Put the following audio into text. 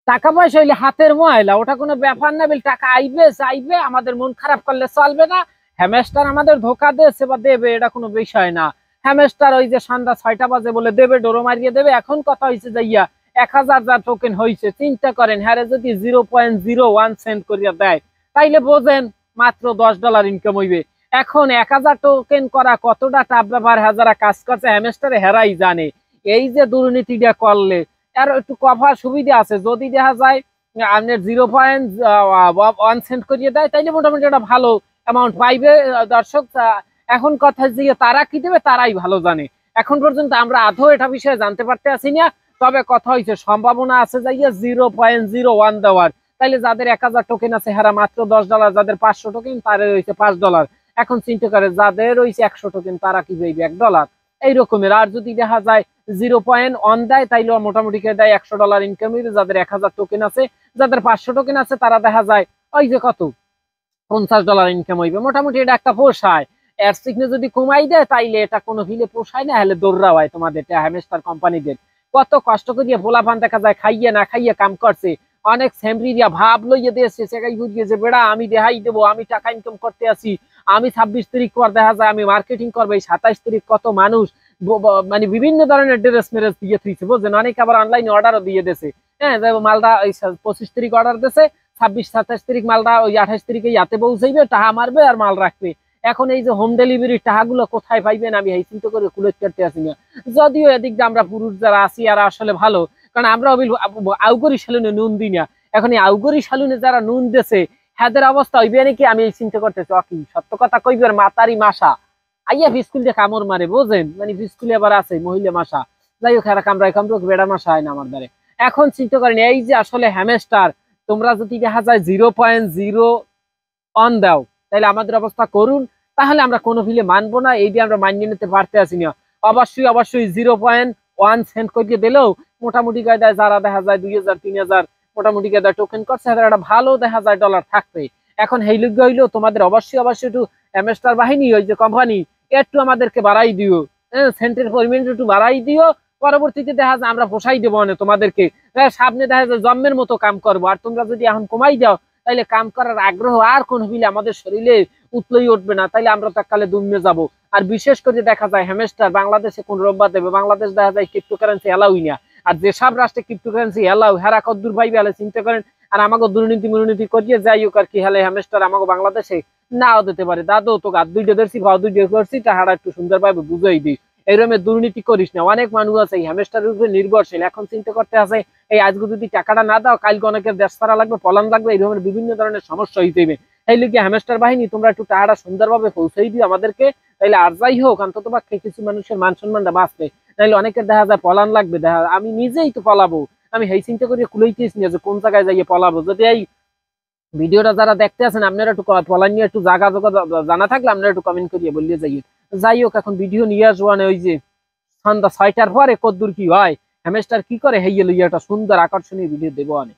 টাকা পয়সা হইলে হাতের ময়লা, ওটা কোনো ব্যাপার না। বিল টাকা আইবে চাইবে, আমাদের মন খারাপ করলে চলবে না। হ্যামস্টার আমাদের ধোকা দিয়েছে বা দেবে, এটা কোনো বিষয় না। হ্যামস্টার ওই যে সন্ধ্যা 6টা বাজে বলে দেবে, ডোরো মারিয়ে দেবে। এখন কথা হয়েছে যাইয়া 1000 যা টোকেন হয়েছে, চিন্তা করেন হ্যারে যদি 0.01 সেন্ট করিয়া দেয়, তাইলে বোঝেন মাত্র $10 ইনকাম হইবে। এখন 1000 টোকেন করা কতটা টাপ ব্যাপার, যারা কাজ করছে হ্যামস্টারে হেরাই জানে। এই যে দুর্নীতিটা করলে আর একটু কভার সুবিধা আছে, যদি দেখা যায় আপনার 0.1 সেন্ট করিয়ে দেয়, তাইলে মোটামুটি একটা ভালো অ্যামাউন্ট পাইবে দর্শক। এখন কথা যে তারা কি দেবে তারাই ভালো জানে। এখন পর্যন্ত আমরা আদৌ এটা বিষয়ে জানতে পারতে আসি না। তবে কথা হয়েছে সম্ভাবনা আছে যাইয়া 0.01 দেওয়ার। তাইলে যাদের 1000 টোকেন আছে হেরা মাত্র $10, যাদের 500 টোকেন তারা রয়েছে $5। এখন চিন্তা করে যাদের রয়েছে 100 টোকেন তারা কি পাইবে $1 এই রকমের। আর যদি দেখা যায় 0.1 দেয়, তাইলে মোটামুটি দেয় $100 ইনকাম হইবে যাদের 1000 টোকেন আছে। যাদের 500 টোকেন আছে তারা দেখা যায় ওই যে কত $50 ইনকাম হইবে। মোটামুটি এটা একটা পোষায়। এর সিগনে যদি কমাই দেয় তাইলে এটা কোনো ভিলে পোষায় না, হলে দৌড়া হয় তোমাদের হ্যামস্টার কোম্পানিদের। কত কষ্ট করিয়া পোলাপান দেখা যায় খাইয়ে না খাইয়ে কাম করছে, অনেক সেমরিয়া ভাব লইয়ে দিয়েছে সেখাই বুঝিয়ে যে বেড়া আমি দেখাই দেবো, আমি টাকা ইনকাম করতে আসি, আমি 26 তারিখ পর দেখা যায় আমি মার্কেটিং করবো, এই 27 তারিখ কত মানুষ মানে বিভিন্ন ধরনের ড্রেস মেরেস দিয়ে থুইছে বুঝছেন। অনেকে আবার অনলাইনে অর্ডারও দিয়ে দিয়েছে। হ্যাঁ, মালটা ওই 25 তারিখ অর্ডার দিয়েছে, 26-27 তারিখ মালটা ওই 28 তারিখে ইয়াতে পৌঁছাইবে, টাকা মারবে আর মাল রাখবে। এখন এই যে হোম ডেলিভারির টাকাগুলো কোথায় পাইবেন আমি এই চিন্তা করে কুলেট করতে আসি না। যদিও এদিক দিয়ে আমরা পুরুষ যারা আছি আর আসলে ভালো, কারণ আমরা আউগরি সেলুনে নুন দিই না। এখন এই আউগরি সেলুনে যারা নুন দেছে হ্যাদের অবস্থা হইবে নাকি আমি এই চিন্তা করতেছি। কি সত্য কথা কইবার মাতারি মাসা আইয়া ফিস্কুল দিয়ে কামড় মারে বোঝেন, মানে ফিস্কুলে আবার আছে মহিলা মাসা। যাই হোক এরা কামড়ায় কামড়ুক, বেড়া মাসা হয় না আমার দ্বারে। এখন চিন্তা করেন এই যে আসলে হ্যামস্টার তোমরা যদি দেখা যায় 0.01 দাও, তাহলে আমাদের অবস্থা করুন। তাহলে আমরা কোনো ভিলে মানবো না, এই দিয়ে আমরা মানিয়ে নিতে পারতে আসি না। অবশ্যই 0.1 সেন্ট করিয়ে দিলেও মোটামুটি কায়দায় যারা দেখা যায় 2000-3000 মোটামুটি কায়দায় টোকেন করছে তাদের একটা ভালো দেখা যায় ডলার থাকবে। এখন এই লোক হইলো তোমাদের অবশ্যই একটু হ্যামস্টার বাহিনী ওই যে কোম্পানি একটু আমাদেরকে বাড়াই দিও, সেন্টের পরিমাণ একটু বাড়াই দিও। পরবর্তীতে দেখা যায় আমরা পোষাই দেবো না তোমাদেরকে, সামনে দেখা যায় জন্মের মতো কাম করবো। আর তোমরা যদি এখন কমাই দাও তাইলে কাম করার আগ্রহ আর কোন হইলে আমাদের শরীরে উতলই উঠবে না, তাইলে আমরা তো কালে দুমে যাবো। আর বিশেষ করে দেখা যায় হ্যামস্টার বাংলাদেশে কোন রোববার দেবে, বাংলাদেশ দেখা যায় ক্রিপ্টোকারেন্সি এলাউই না। আর যেসব রাষ্ট্রে ক্রিপ্টোকারেন্সি এলাও হেরা কদ্দুর পাইবে হলে চিন্তা করেন। আর আমাকে দুর্নীতি করিয়ে যাই হোক আর কি হলে হ্যামস্টার আমাকে বাংলাদেশে নাও দিতে পারে। দাদু তো গাছ দুইটা ধরছি ভাও দুইটা করছি টাহারা একটু সুন্দর পাইবে বুঝাই দিই। এইরকমের দুর্নীতি করিস না। অনেক মানুষ আছে এই হ্যামস্টারের উপরে নির্ভরশীল। এখন চিন্তা করতে আছে এই আজকে যদি টাকাটা না দাও কালকে অনেকের দেশ ছাড়া লাগবে, পলান লাগবে, এই ধরনের বিভিন্ন ধরনের সমস্যা হইতে হবে। এই লিগে হ্যামস্টার বাহিনী তোমরা একটু টাকাটা সুন্দরভাবে পৌঁছাই দিও আমাদেরকে, তাইলে আর যাই হোক অন্তত কিছু মানুষের মান সম্মানটা বাঁচবে। নাইলে অনেকের দেখা যায় পলান লাগবে। দেখা আমি নিজেই তো পলাবো, আমি এই চিন্তা করে কুলাইতেছি না যে কোন জায়গায় যাইয়ে পলাবো। যদি এই ভিডিওটা যারা দেখতে আছেন আপনারা একটু পলান নিয়ে একটু জায়গা জানা থাকলে আপনারা একটু কমেন্ট করিয়ে বললে যাই। যাই হোক এখন ভিডিও নিয়ে আসবো না, ওই যে সন্ধ্যা 6টার পরে কদ্দুর কি হয় হ্যামস্টার কি করে হেইয়ে লইয়া একটা সুন্দর আকর্ষণীয় ভিডিও দেবো অনেক।